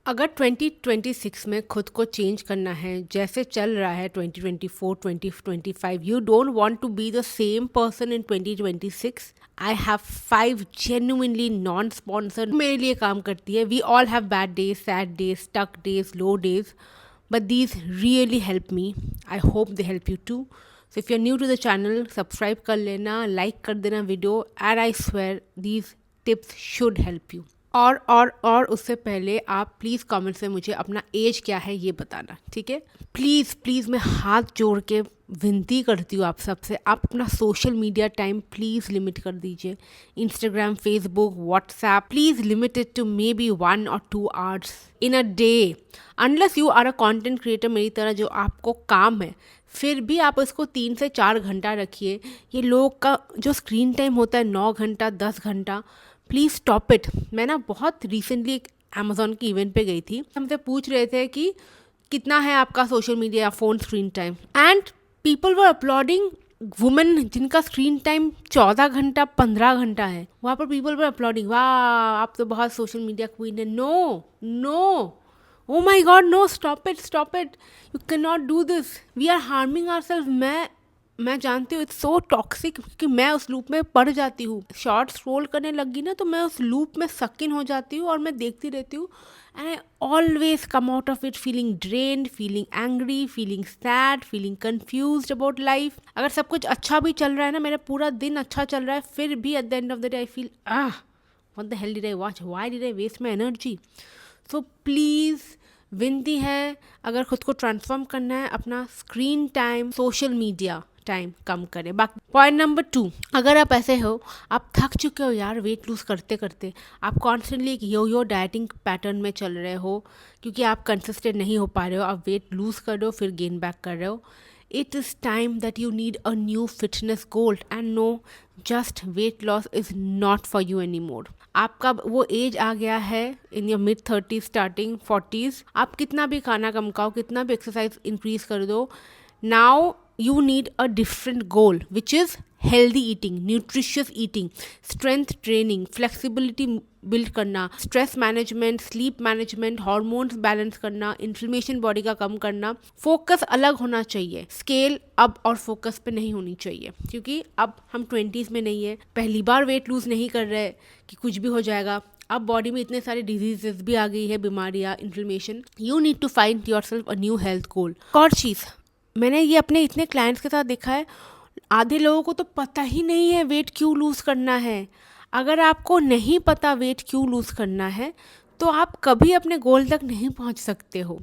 अगर 2026 में खुद को चेंज करना है, जैसे चल रहा है 2024 2025, you don't want to be the same person in 2026, I have 5 genuinely non sponsored मेरे लिए काम करती है. We all have bad days, sad days, stuck days, low days, but these really help me. I hope they help you too. So if you're new to the channel, subscribe कर लेना, like कर देना video, and I swear these tips should help you. और उससे पहले आप please comment से मुझे अपना एज क्या है ये बताना, ठीक है. प्लीज़ प्लीज़ मैं हाथ जोड़ के विनती करती हूँ आप सबसे, आप अपना social media time please limit कर दीजिए. Instagram, Facebook, WhatsApp, please limit it to maybe 1 or 2 hours in a day. Unless you are a content creator मेरी तरह जो आपको काम है, फिर भी आप इसको 3 से 4 घंटा रखिए. ये लोग का जो स्क्रीन टाइम होता है 9 घंटा 10 घंटा, प्लीज़ स्टॉप इट. मैं ना बहुत रिसेंटली एक अमेजोन की इवेंट पे गई थी. हमसे पूछ रहे थे कि कितना है आपका सोशल मीडिया या phone screen time, and people were uploading women जिनका स्क्रीन टाइम 14 घंटा 15 घंटा है. वहाँ पर पीपल वर अपलोडिंग, वाह आप तो बहुत सोशल मीडिया क्वीन है. No no, oh my god, no, stop it, you cannot do this, we are harming ourselves. मैं जानती हूँ इट्स सो टॉक्सिक, क्योंकि मैं उस लूप में पड़ जाती हूँ. शॉर्ट स्क्रॉल करने लगी ना तो मैं उस लूप में सक इन हो जाती हूँ और मैं देखती रहती हूँ. And I always come out of it feeling drained, feeling angry, feeling sad, feeling confused about life. अगर सब कुछ अच्छा भी चल रहा है ना, मेरा पूरा दिन अच्छा चल रहा है, फिर भी at the end of the day I feel what the hell did I watch, why did I waste my energy. So please विनती है, अगर खुद को ट्रांसफॉर्म करना है, अपना screen time, social media time कम करें. बाकी पॉइंट नंबर 2, अगर आप ऐसे हो, आप थक चुके हो यार वेट लूज़ करते करते, आप कॉन्स्टेंटली एक यो डाइटिंग पैटर्न में चल रहे हो क्योंकि आप कंसिस्टेंट नहीं हो पा रहे हो, आप वेट लूज़ कर रहे हो फिर गेन बैक कर रहे हो. It is time that you need a new fitness goal, and no, just weight loss is not for you anymore. आपका वो एज आ गया है in your mid 30s starting 40s. आप कितना भी खाना कम खाओ, कितना भी एक्सरसाइज इंक्रीज कर दो, now you need a different goal, which is healthy eating, nutritious eating, strength training, flexibility build करना, stress management, sleep management, hormones balance करना, inflammation body का कम करना. फोकस अलग होना चाहिए, स्केल अब और फोकस पे नहीं होनी चाहिए, क्योंकि अब हम 20s में नहीं है, पहली बार वेट लूज नहीं कर रहे कि कुछ भी हो जाएगा. अब बॉडी में इतने सारे डिजीजेस भी आ गई है, बीमारियाँ, inflammation. You need to find your self a new health goal. और चीज़ मैंने ये अपने इतने क्लाइंट्स के साथ देखा है, आधे लोगों को तो पता ही नहीं है वेट क्यों लूज़ करना है. अगर आपको नहीं पता वेट क्यों लूज़ करना है तो आप कभी अपने गोल तक नहीं पहुंच सकते हो,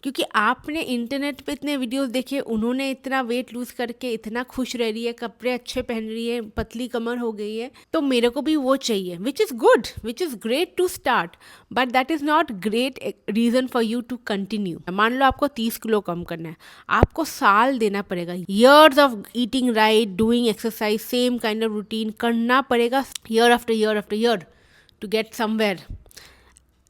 क्योंकि आपने इंटरनेट पे इतने वीडियोस देखे, उन्होंने इतना वेट लूज़ करके इतना खुश रह रही है, कपड़े अच्छे पहन रही है, पतली कमर हो गई है, तो मेरे को भी वो चाहिए. Which is good, which is great to start, but that is not great reason for you to continue. मान लो आपको 30 किलो कम करना है, आपको साल देना पड़ेगा, years of eating right, doing exercise, same kind of routine करना पड़ेगा year after year after year to get somewhere.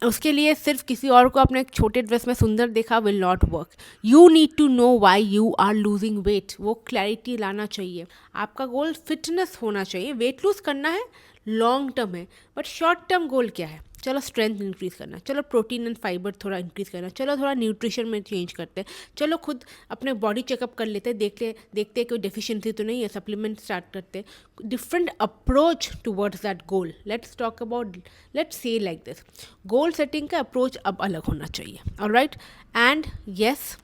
उसके लिए सिर्फ किसी और को अपने एक छोटे ड्रेस में सुंदर देखा will not work. You need to know why you are losing weight. वो क्लैरिटी लाना चाहिए. आपका गोल फिटनेस होना चाहिए. वेट लूज करना है, लॉन्ग टर्म है, बट शॉर्ट टर्म गोल क्या है? चलो स्ट्रेंथ इंक्रीज करना, चलो प्रोटीन एंड फाइबर थोड़ा इंक्रीज करना, चलो थोड़ा न्यूट्रिशन में चेंज करते हैं, चलो खुद अपने बॉडी चेकअप कर लेते हैं, देखते कोई डेफिशिएंसी तो नहीं है, सप्लीमेंट स्टार्ट करते हैं. Different approach towards that goal. Let's talk about, let's say like this, goal setting का अप्रोच अब अलग होना चाहिए. Alright. And yes,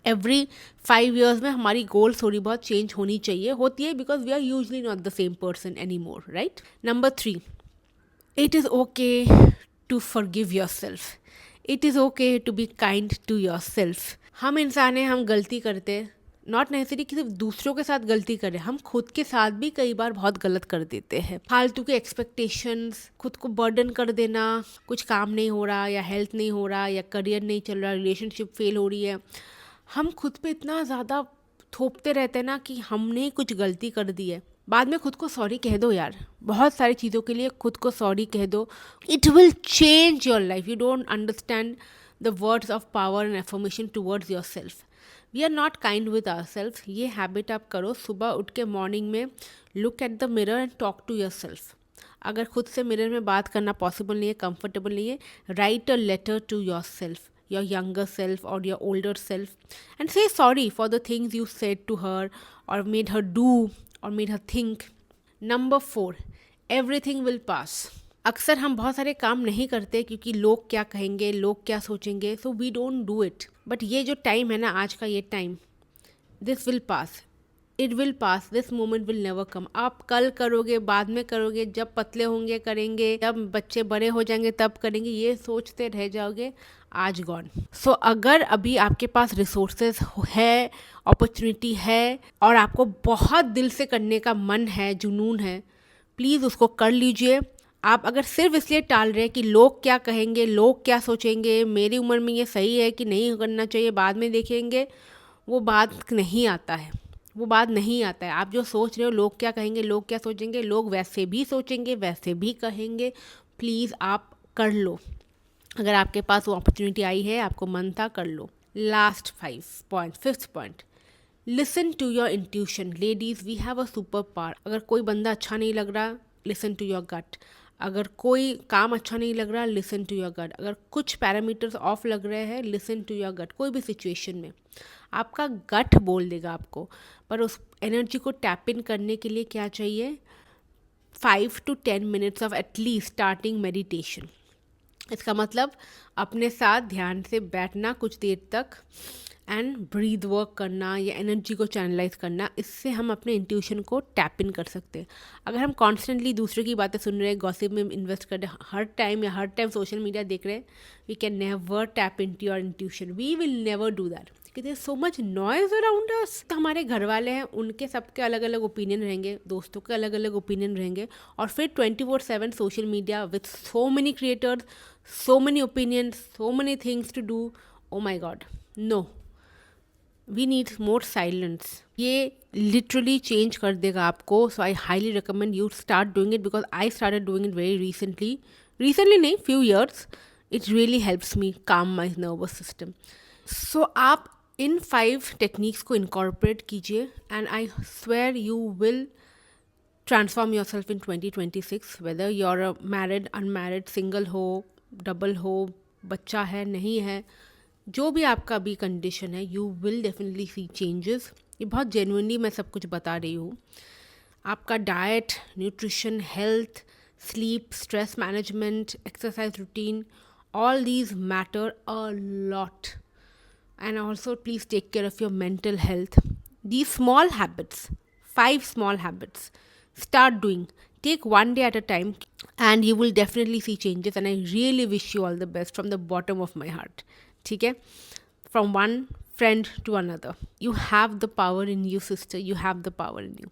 every 5 years में हमारी गोल थोड़ी बहुत चेंज होनी चाहिए, होती है, because we are usually not the same person any more. Right. Number 3, it is okay to forgive yourself. It is okay to be kind to yourself. हम इंसान हैं, हम गलती करते, नॉट नेसेसरी कि सिर्फ दूसरों के साथ गलती करें, हम खुद के साथ भी कई बार बहुत गलत कर देते हैं. फालतू के एक्सपेक्टेशंस, खुद को बर्डन कर देना, कुछ काम नहीं हो रहा या हेल्थ नहीं हो रहा या करियर नहीं चल रहा, रिलेशनशिप फेल हो रही है, हम खुद पे इतना ज़्यादा थोपते रहते हैं ना कि हमने कुछ गलती कर दी है. बाद में खुद को सॉरी कह दो यार, बहुत सारी चीज़ों के लिए खुद को सॉरी कह दो. It will change your life. You don't understand the words of power and affirmation towards yourself. We are not kind with our self. ये हैबिट आप करो, सुबह उठ के मॉर्निंग में look at the mirror and talk to yourself. अगर खुद से मिरर में बात करना पॉसिबल नहीं है, कंफर्टेबल नहीं है, write a letter to yourself, your younger self or your older self, and say sorry for the things you said to her or made her do or made her think. Number 4, everything will pass. अक्सर हम बहुत सारे काम नहीं करते क्योंकि लोग क्या कहेंगे, लोग क्या सोचेंगे, so we don't do it. But ये जो टाइम है ना, आज का ये time, this will pass, it will pass, this moment will never come. आप कल करोगे, बाद में करोगे, जब पतले होंगे करेंगे, जब बच्चे बड़े हो जाएंगे तब करेंगे, ये सोचते रह जाओगे, आज गॉन. सो अगर अभी आपके पास रिसोर्सेज है, अपॉर्चुनिटी है और आपको बहुत दिल से करने का मन है, जुनून है, प्लीज़ उसको कर लीजिए. आप अगर सिर्फ इसलिए टाल रहे हैं कि लोग क्या कहेंगे, लोग क्या सोचेंगे, मेरी उम्र में ये सही है कि नहीं करना चाहिए, बाद में देखेंगे, वो बात नहीं आता है, वो बात नहीं आता है. आप जो सोच रहे हो, लोग क्या कहेंगे, लोग क्या सोचेंगे, लोग वैसे भी सोचेंगे, वैसे भी कहेंगे. प्लीज़ आप कर लो. अगर आपके पास वो अपॉर्चुनिटी आई है, आपको मन था, कर लो. Last 5th point, listen to your intuition. Ladies, we have a super power. अगर कोई बंदा अच्छा नहीं लग रहा, लिसन टू योर गट. अगर कोई काम अच्छा नहीं लग रहा, लिसन टू योर गट. अगर कुछ पैरामीटर्स ऑफ लग रहे हैं, लिसन टू योर गट. कोई भी सिचुएशन में आपका गट बोल देगा आपको. पर उस एनर्जी को टैप इन करने के लिए क्या चाहिए? 5 to 10 minutes of at least starting meditation. इसका मतलब अपने साथ ध्यान से बैठना कुछ देर तक एंड ब्रीद वर्क करना या एनर्जी को चैनलाइज करना. इससे हम अपने इंट्यूशन को टैप इन कर सकते हैं. अगर हम कॉन्स्टेंटली दूसरे की बातें सुन रहे हैं, गॉसिप में इन्वेस्ट कर रहे हैं, हर टाइम सोशल मीडिया देख रहे हैं, we can never tap into your intuition. We will never do that. There is so much noise around us. तो हमारे घर वाले हैं, उनके सबके अलग अलग ओपिनियन रहेंगे, दोस्तों के अलग अलग ओपिनियन रहेंगे, और फिर 24/7 social media with so many creators, so many opinions, so many things to do. Oh my god, no, we need more silence. ये literally change कर देगा आपको. So I highly recommend you start doing it, because I started doing it very recently नहीं, few years. It really helps me calm my nervous system. So आप इन 5 techniques को incorporate कीजिए, and I swear you will transform yourself in 2026. whether you're a married, unmarried, single हो, double हो, बच्चा है, नहीं है, जो भी आपका अभी कंडीशन है, you will definitely see changes. ये बहुत जेन्युइनली मैं सब कुछ बता रही हूँ. आपका diet, nutrition, health, sleep, stress management, exercise routine, all these matter a lot. And also please take care of your mental health. These small habits, 5 small habits, start doing. Take one day at a time and you will definitely see changes, and I really wish you all the best from the bottom of my heart. ठीक है? From one friend to another. You have the power in you, sister. You have the power in you.